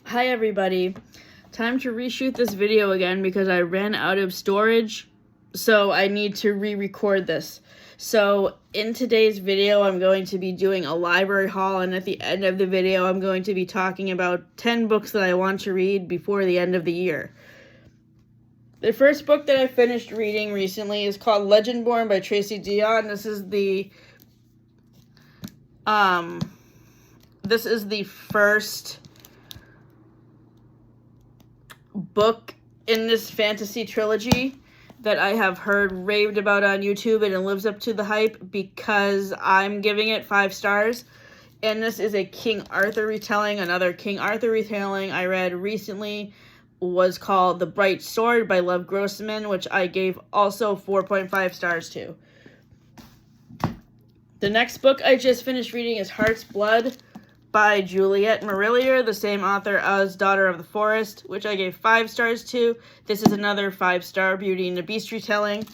Hi everybody, time to reshoot this video again because I ran out of storage, so I need to re-record this. So in today's video I'm going to be doing a library haul, and at the end of the video I'm going to be talking about 10 books that I want to read before the end of the year. The first book that I finished reading recently is called Legendborn by Tracy Deonn. This is the first book in this fantasy trilogy that I have heard raved about on YouTube, and it lives up to the hype because I'm giving it 5 stars. And this is a King Arthur retelling. Another King Arthur retelling I read recently was called The Bright Sword by Lev Grossman, which I gave also 4.5 stars to. The next book I just finished reading is Heart's Blood by Juliette Marillier, the same author as Daughter of the Forest, which I gave 5 stars to. This is another 5-star Beauty and the Beast retelling.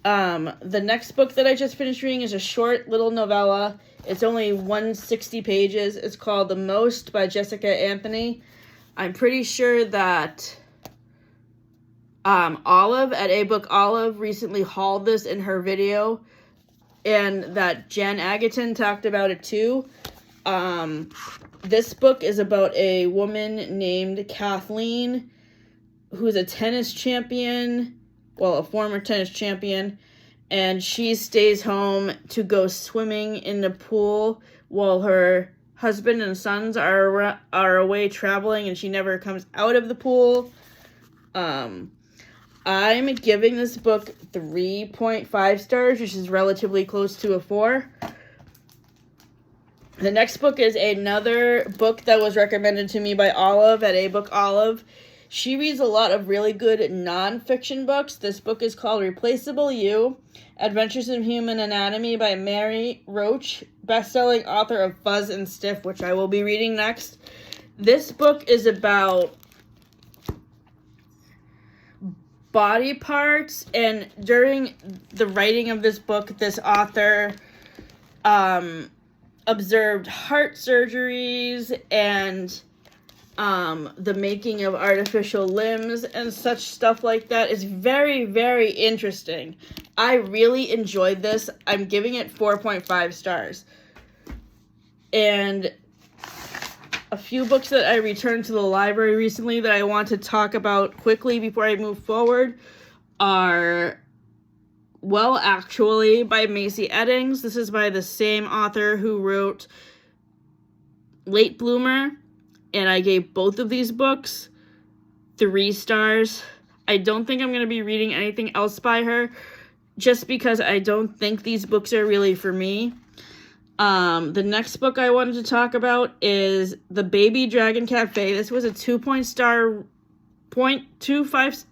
The next book that I just finished reading is a short little novella. It's only 160 pages. It's called The Most by Jessica Anthony. I'm pretty sure that Olive at A Book Olive recently hauled this in her video, and that Jen Agaton talked about it too. This book is about a woman named Kathleen who's a tennis champion, well, a former tennis champion, and she stays home to go swimming in the pool while her husband and sons are away traveling, and she never comes out of the pool. I'm giving this book 3.5 stars, which is relatively close to a 4. The next book is another book that was recommended to me by Olive at A Book Olive. She reads a lot of really good nonfiction books. This book is called Replaceable You, Adventures in Human Anatomy by Mary Roach, best-selling author of Fuzz and Stiff, which I will be reading next. This book is about body parts, and during the writing of this book, this author observed heart surgeries and the making of artificial limbs and such stuff like that. Is very, very interesting. I really enjoyed this. I'm giving it 4.5 stars. And a few books that I returned to the library recently that I want to talk about quickly before I move forward are Well, Actually by Macy Eddings. This is by the same author who wrote Late Bloomer, and I gave both of these books 3 stars. I don't think I'm going to be reading anything else by her, just because I don't think these books are really for me. The next book I wanted to talk about is The Baby Dragon Cafe. This was a 2.25.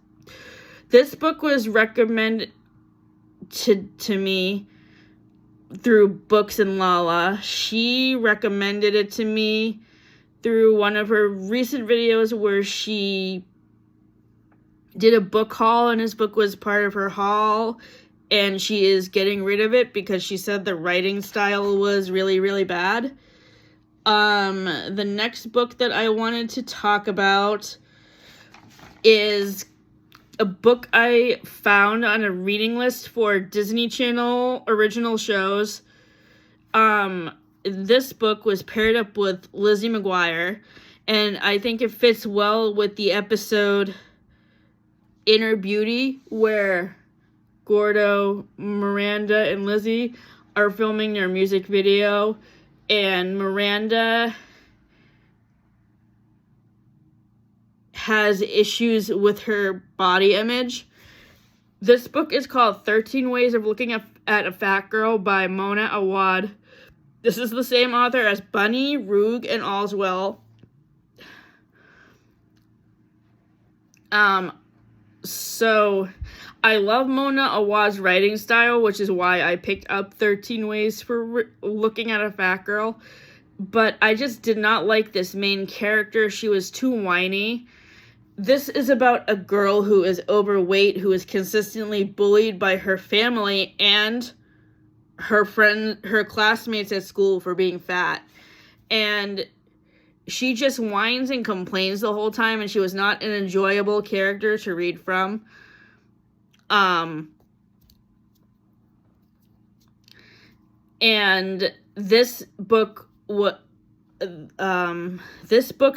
This book was recommended to me through Books and Lala. She recommended it to me through one of her recent videos where she did a book haul, and this book was part of her haul, and she is getting rid of it because she said the writing style was really, really bad. The next book that I wanted to talk about is a book I found on a reading list for Disney Channel original shows. This book was paired up with Lizzie McGuire, and I think it fits well with the episode Inner Beauty, where Gordo, Miranda, and Lizzie are filming their music video, and Miranda has issues with her body image. This book is called 13 Ways of Looking at a Fat Girl by Mona Awad. This is the same author as Bunny, Rogue, and All's Well. So I love Mona Awad's writing style, which is why I picked up 13 Ways for Looking at a Fat Girl. But I just did not like this main character. She was too whiny. This is about a girl who is overweight, who is consistently bullied by her family and her classmates at school for being fat. And she just whines and complains the whole time, and she was not an enjoyable character to read from. And this book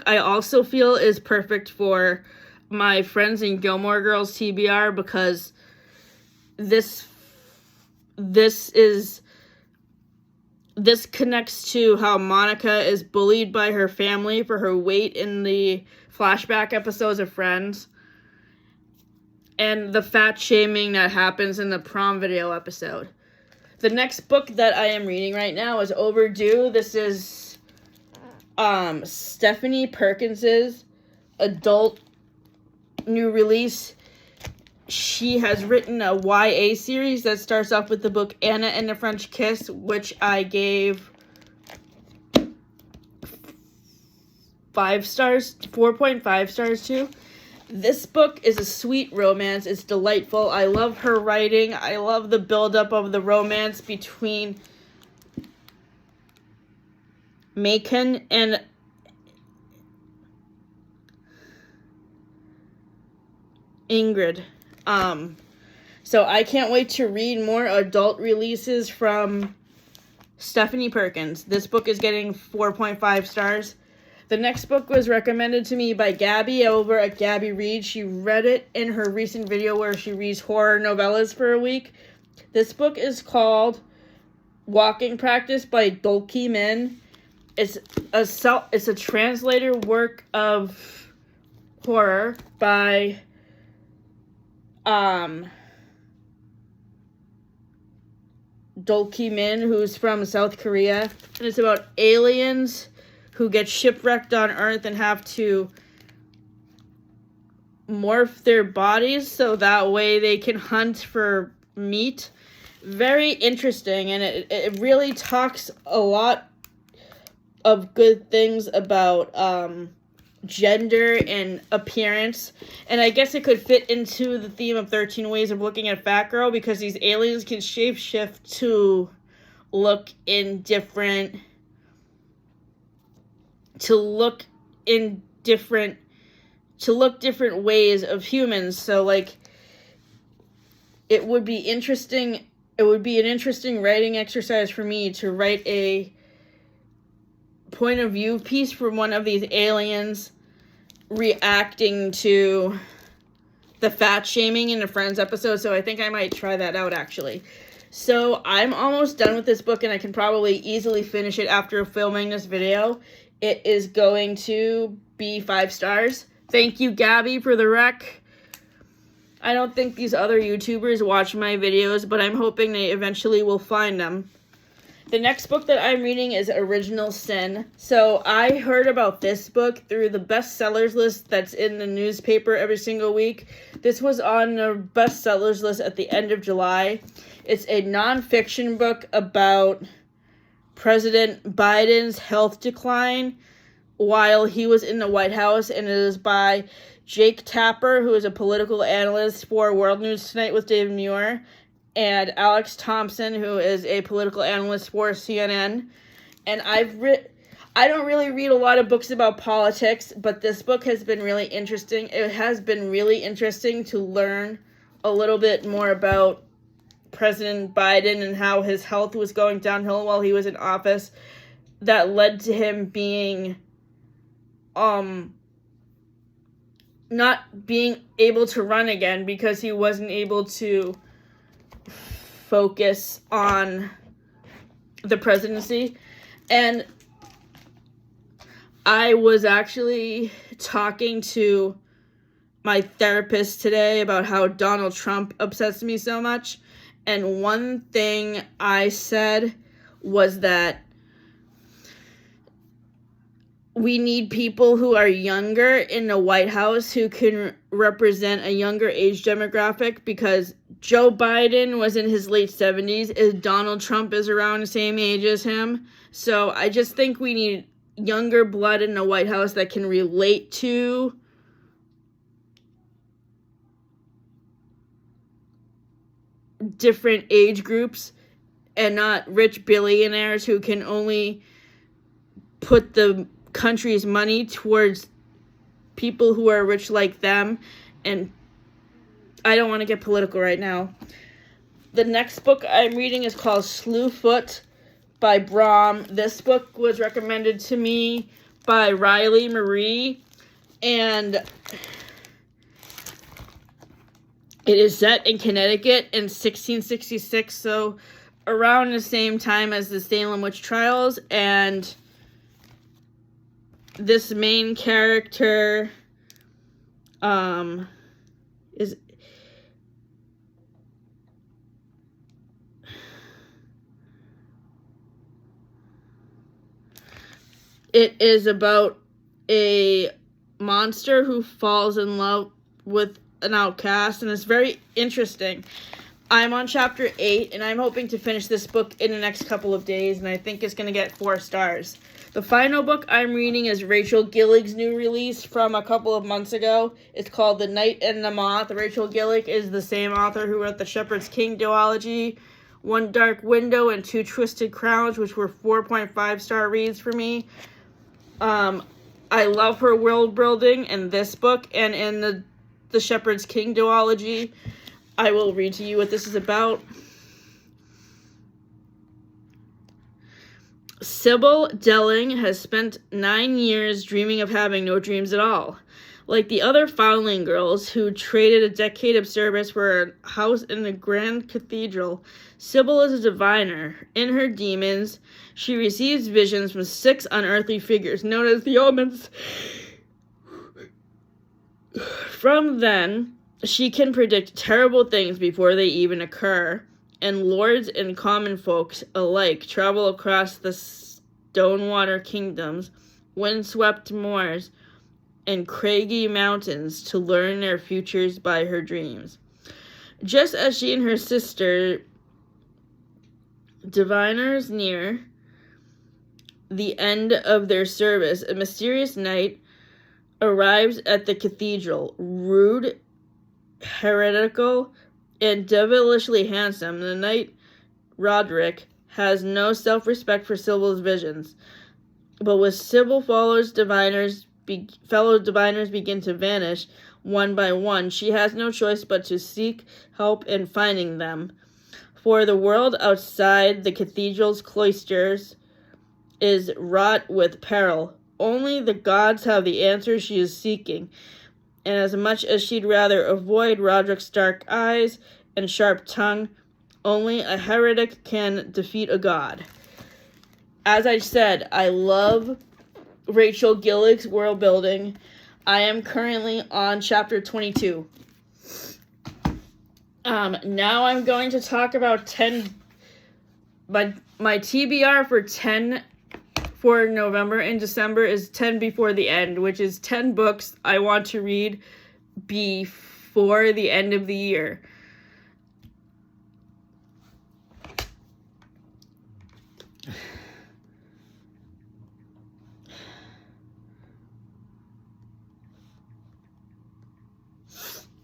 I also feel is perfect for my Friends and Gilmore Girls TBR, because this connects to how Monica is bullied by her family for her weight in the flashback episodes of Friends, and the fat shaming that happens in the prom video episode. The next book that I am reading right now is Overdue. This is Stephanie Perkins's adult new release. She has written a YA series that starts off with the book Anna and the French Kiss, which I gave 5 stars, 4.5 stars to. This book is a sweet romance. It's delightful. I love her writing. I love the buildup of the romance between Macon and Ingrid. So I can't wait to read more adult releases from Stephanie Perkins. This book is getting 4.5 stars. The next book was recommended to me by Gabby over at Gabby Reads. She read it in her recent video where she reads horror novellas for a week. This book is called Walking Practice by Dolki Min. It's a translator work of horror by Dolki Min, who's from South Korea, and it's about aliens who get shipwrecked on Earth and have to morph their bodies so that way they can hunt for meat. Very interesting, and it really talks a lot of good things about gender and appearance, and I guess it could fit into the theme of 13 Ways of Looking at Fat Girl, because these aliens can shapeshift to look different ways of humans. So like it would be an interesting writing exercise for me to write a point of view piece from one of these aliens reacting to the fat shaming in a Friends episode. So I think I might try that out, actually. So I'm almost done with this book, and I can probably easily finish it after filming this video. It is going to be 5 stars. Thank you, Gabby, for the rec. I don't think these other YouTubers watch my videos, but I'm hoping they eventually will find them. The next book that I'm reading is Original Sin. So I heard about this book through the bestsellers list that's in the newspaper every single week. This was on the bestsellers list at the end of July. It's a nonfiction book about President Biden's health decline while he was in the White House, and it is by Jake Tapper, who is a political analyst for World News Tonight with David Muir, and Alex Thompson, who is a political analyst for CNN. And I don't really read a lot of books about politics, but this book has been really interesting. It has been really interesting to learn a little bit more about President Biden and how his health was going downhill while he was in office. That led to him being not being able to run again because he wasn't able to focus on the presidency. And I was actually talking to my therapist today about how Donald Trump upsets me so much. And one thing I said was that we need people who are younger in the White House who can represent a younger age demographic, because Joe Biden was in his late 70s, and Donald Trump is around the same age as him. So I just think we need younger blood in the White House that can relate to different age groups, and not rich billionaires who can only put the country's money towards people who are rich like them. And I don't want to get political right now. The next book I'm reading is called Slewfoot by Brom. This book was recommended to me by Riley Marie, and it is set in Connecticut in 1666, so around the same time as the Salem witch trials. And this main character is it is about a monster who falls in love with an outcast, and it's very interesting. I'm on chapter 8, and I'm hoping to finish this book in the next couple of days, and I think it's going to get 4 stars. The final book I'm reading is Rachel Gillig's new release from a couple of months ago. It's called The Knight and the Moth. Rachel Gillig is the same author who wrote the Shepherd's King duology, One Dark Window, and Two Twisted Crowns, which were 4.5-star reads for me. I love her world building in this book and in the Shepherd's King duology. I will read to you what this is about. Sybil Delling has spent 9 years dreaming of having no dreams at all. Like the other Foundling girls who traded a decade of service for a house in the Grand Cathedral, Sybil is a diviner. In her demons, she receives visions from 6 unearthly figures known as the Omens. From then, she can predict terrible things before they even occur, and lords and common folks alike travel across the Stonewater kingdoms, windswept moors, and craggy mountains to learn their futures by her dreams. Just as she and her sister diviners near the end of their service, a mysterious knight arrives at the cathedral. Rude, heretical, and devilishly handsome, the knight Roderick has no self-respect for Sybil's visions. But with Sybil fellow diviners begin to vanish one by one, she has no choice but to seek help in finding them. For the world outside the cathedral's cloisters is wrought with peril. Only the gods have the answers she is seeking. And as much as she'd rather avoid Roderick's dark eyes and sharp tongue, only a heretic can defeat a god. As I said, I love Rachel Gillig's world building. I am currently on chapter 22. Now I'm going to talk about 10. My TBR for November and December is 10 Before the End, which is 10 books I want to read before the end of the year.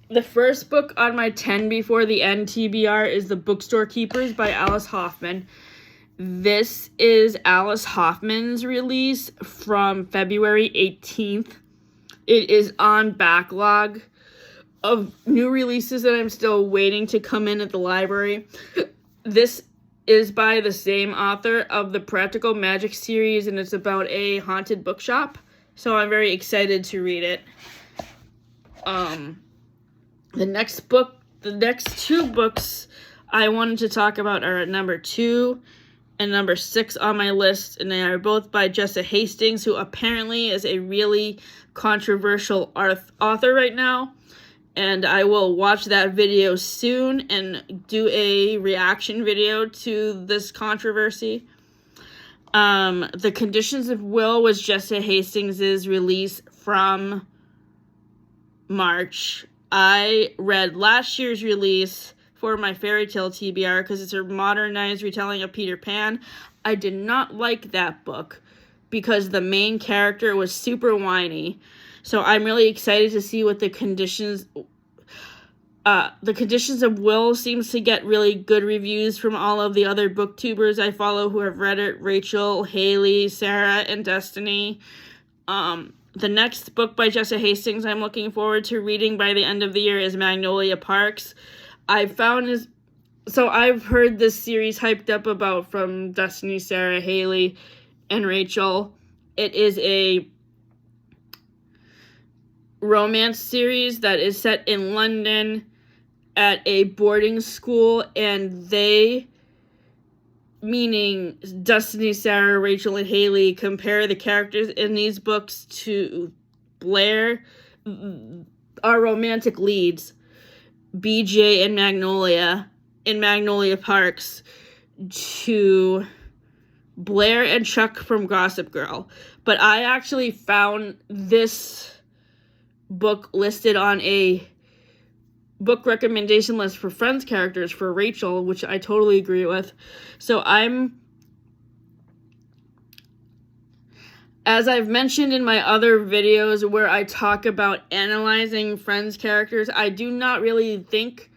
The first book on my 10 Before the End TBR is The Bookstore Keepers by Alice Hoffman. This is Alice Hoffman's release from February 18th. It is on backlog of new releases that I'm still waiting to come in at the library. This is by the same author of the Practical Magic series, and it's about a haunted bookshop. So I'm very excited to read it. The next 2 books I wanted to talk about are number 2 and number 6 on my list, and they are both by Jessa Hastings, who apparently is a really controversial author right now, and I will watch that video soon and do a reaction video to this controversy. The Conditions of Will was Jessa Hastings' release from March. I read last year's release for my fairy tale TBR because it's a modernized retelling of Peter Pan. I did not like that book because the main character was super whiny. So I'm really excited to see what the Conditions of Will seems to get really good reviews from all of the other booktubers I follow who have read it. Rachel, Haley, Sarah, and Destiny. The next book by Jessa Hastings I'm looking forward to reading by the end of the year is Magnolia Parks. I've heard this series hyped up about from Destiny, Sarah, Haley, and Rachel. It is a romance series that is set in London at a boarding school, and they, meaning Destiny, Sarah, Rachel, and Haley, compare the characters in these books to Blair, our romantic leads, BJ and Magnolia, in Magnolia Parks, to Blair and Chuck from Gossip Girl. But I actually found this book listed on a book recommendation list for Friends characters for Rachel, which I totally agree with. So as I've mentioned in my other videos where I talk about analyzing Friends characters, I do not really think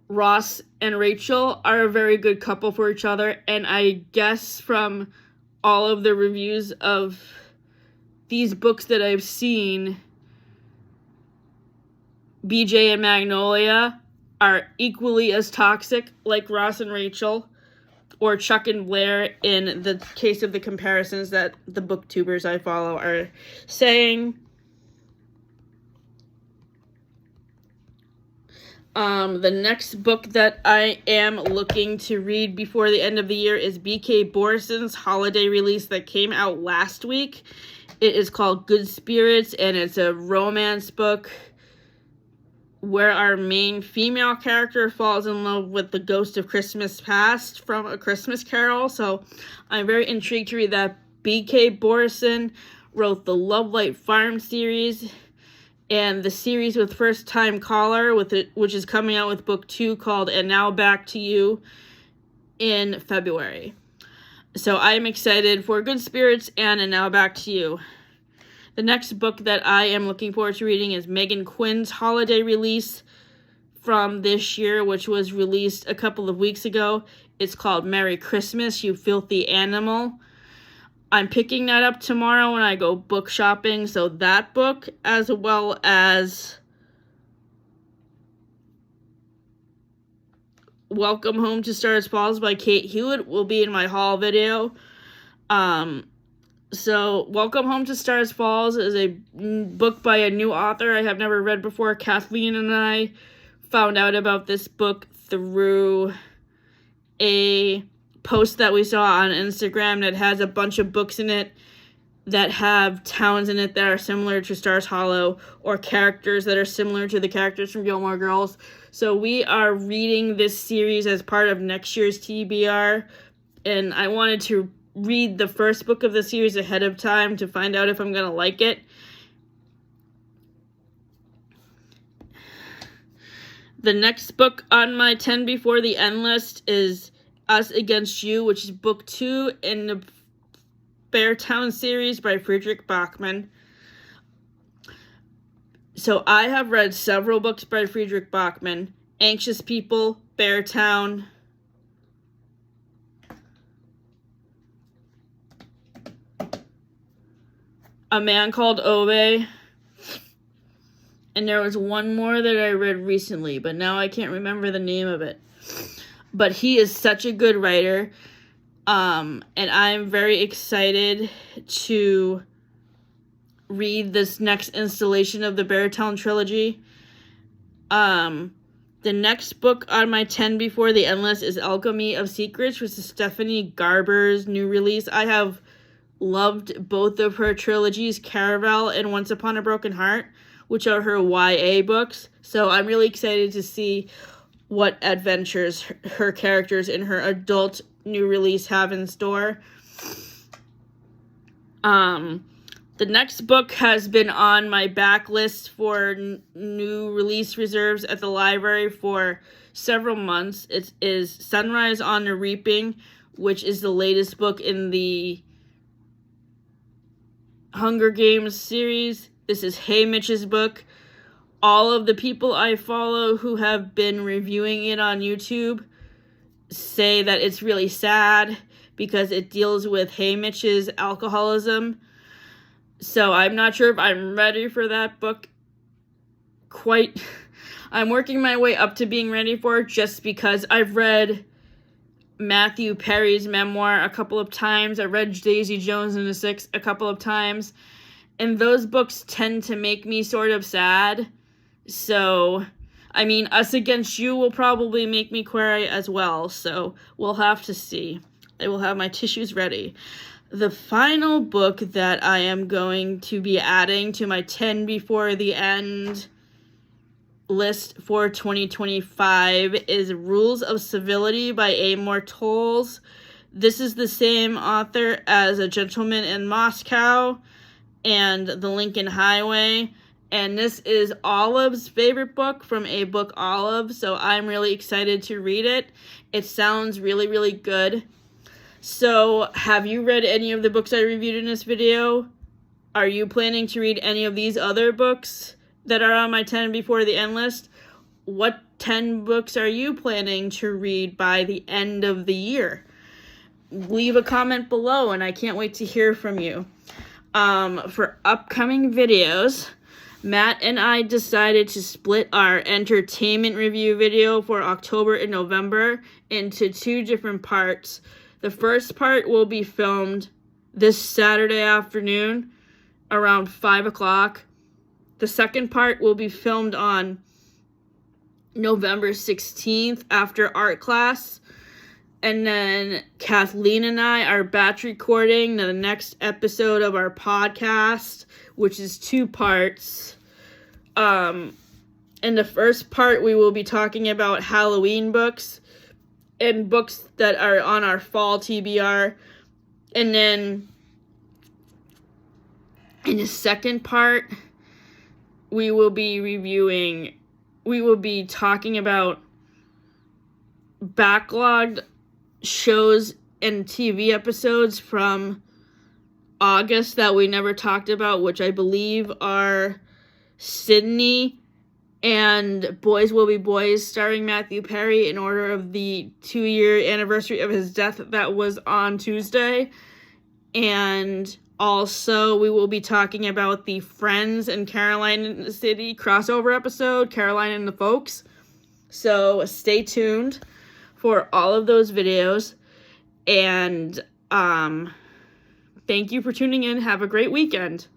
Ross and Rachel are a very good couple for each other, and I guess from all of the reviews of these books that I've seen, BJ and Magnolia are equally as toxic, like Ross and Rachel, or Chuck and Blair in the case of the comparisons that the booktubers I follow are saying. The next book that I am looking to read before the end of the year is B.K. Borison's holiday release that came out last week. It is called Good Spirits, and it's a romance book where our main female character falls in love with the ghost of Christmas past from A Christmas Carol. So I'm very intrigued to read that. B.K. Borison wrote the Love Light Farm series and the series with First Time Caller, which is coming out with book 2 called And Now Back to You in February. So I'm excited for Good Spirits and Now Back to You. The next book that I am looking forward to reading is Megan Quinn's holiday release from this year, which was released a couple of weeks ago. It's called Merry Christmas, You Filthy Animal. I'm picking that up tomorrow when I go book shopping, so that book, as well as Welcome Home to Stars Falls by Kate Hewitt, will be in my haul video. So Welcome Home to Stars Falls is a book by a new author I have never read before. Kathleen and I found out about this book through a post that we saw on Instagram that has a bunch of books in it that have towns in it that are similar to Stars Hollow or characters that are similar to the characters from Gilmore Girls. So we are reading this series as part of next year's TBR, and I wanted to read the first book of the series ahead of time to find out if I'm going to like it. The next book on my 10 Before the End list is Us Against You, which is book 2 in the Beartown series by Friedrich Bachmann. So I have read several books by Friedrich Bachmann. Anxious People, Beartown, A Man Called Ove, and there was one more that I read recently, but now I can't remember the name of it. But he is such a good writer, and I'm very excited to read this next installation of the Beartown trilogy. The next book on my 10 Before the End list is Alchemy of Secrets, which is Stephanie Garber's new release. I have loved both of her trilogies, Caraval and Once Upon a Broken Heart, which are her YA books. So I'm really excited to see what adventures her characters in her adult new release have in store. The next book has been on my backlist for new release reserves at the library for several months. It is Sunrise on the Reaping, which is the latest book in the Hunger Games series. This is Hey Mitch's book. All of the people I follow who have been reviewing it on YouTube say that it's really sad because it deals with Hey Mitch's alcoholism. So I'm not sure if I'm ready for that book quite. I'm working my way up to being ready for it, just because I've read Matthew Perry's memoir a couple of times. I read Daisy Jones and the Six a couple of times. And those books tend to make me sort of sad. So, I mean, Us Against You will probably make me cry as well. So, we'll have to see. I will have my tissues ready. The final book that I am going to be adding to my 10 Before the End list for 2025 is Rules of Civility by Amor Towles. This is the same author as A Gentleman in Moscow and The Lincoln Highway. And this is Olive's favorite book from A Book Olive, so I'm really excited to read it. It sounds really, really good. So, have you read any of the books I reviewed in this video? Are you planning to read any of these other books that are on my 10 Before the End list? What 10 books are you planning to read by the end of the year? Leave a comment below, and I can't wait to hear from you. For upcoming videos, Matt and I decided to split our entertainment review video for October and November into 2 different parts. The first part will be filmed this Saturday afternoon around 5 o'clock. The second part will be filmed on November 16th after art class. And then Kathleen and I are batch recording the next episode of our podcast, which is 2 parts. In the first part, we will be talking about Halloween books and books that are on our fall TBR. And then in the second part, we will be talking about backlogged shows and TV episodes from August that we never talked about, which I believe are Sydney and Boys Will Be Boys, starring Matthew Perry, in order of the 2-year anniversary of his death that was on Tuesday. And also, we will be talking about the Friends and Caroline in the City crossover episode, Caroline and the Folks. So stay tuned for all of those videos. And thank you for tuning in. Have a great weekend.